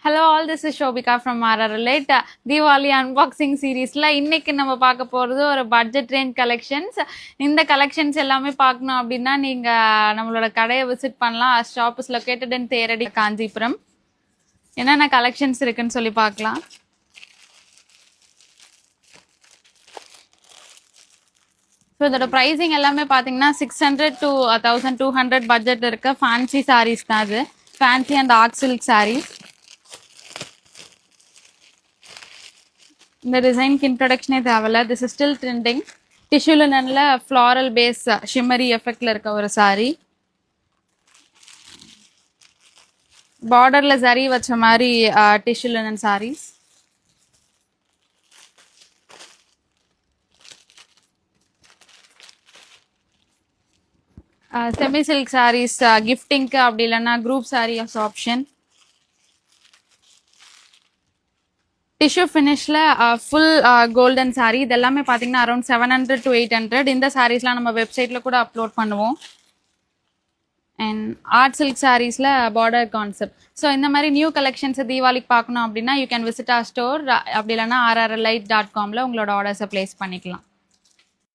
Hello all, this is Shobika from RRLate. Diwali unboxing seriesல இன்னைக்கு நம்ம பார்க்க போறது ஒரு பட்ஜெட் ரேஞ்ச் கலெக்ஷன்ஸ். இந்த கலெக்ஷன்ஸ் எல்லாமே பார்க்கணும் அப்படின்னா நீங்க நம்மளோட கடையை விசிட் பண்ணலாம். Shop is located in Theradi, Kanchipuram. என்னென்ன கலெக்ஷன்ஸ் இருக்குன்னு சொல்லி பார்க்கலாம். ஸோ இதோட ப்ரைஸிங் எல்லாமே பார்த்தீங்கன்னா 600 to 1200 பட்ஜெட் இருக்க ஃபேன்சி சாரீஸ் தான் அது. Fancy and art silk sarees. இந்த டிசைனுக்கு இன்ட்ரடக்ஷனே தேவையில்ல. This is still trending. Tissue லினன்ல ஃப்ளாரல் பேஸ் ஷிம்மரி எஃபெக்ட்ல இருக்க ஒரு சாரி. பார்டர்ல சரி வச்ச மாதிரி tissue linen sarees. Semi silk sarees கிஃப்டிங்க்கு அப்படி இல்லைன்னா group saree as option. Tissue ஃபினிஷில் ஃபுல் கோல்டன் சாரீ. இது எல்லாமே பார்த்தீங்கன்னா அரௌண்ட் 700 to 800. இந்த சாரீஸ்லாம் நம்ம வெப்சைட்டில் கூட அப்லோட் பண்ணுவோம். அண்ட் ஆர்ட் சில்க் சாரீஸில் பார்டர் கான்செப்ட். ஸோ இந்த மாதிரி நியூ கலெக்ஷன்ஸை தீபாவளிக்கு பார்க்கணும் அப்படின்னா you can visit R store. அப்படி இல்லைன்னா rrlite.comல உங்களோட ஆர்டர்ஸை ப்ளேஸ் பண்ணிக்கலாம்.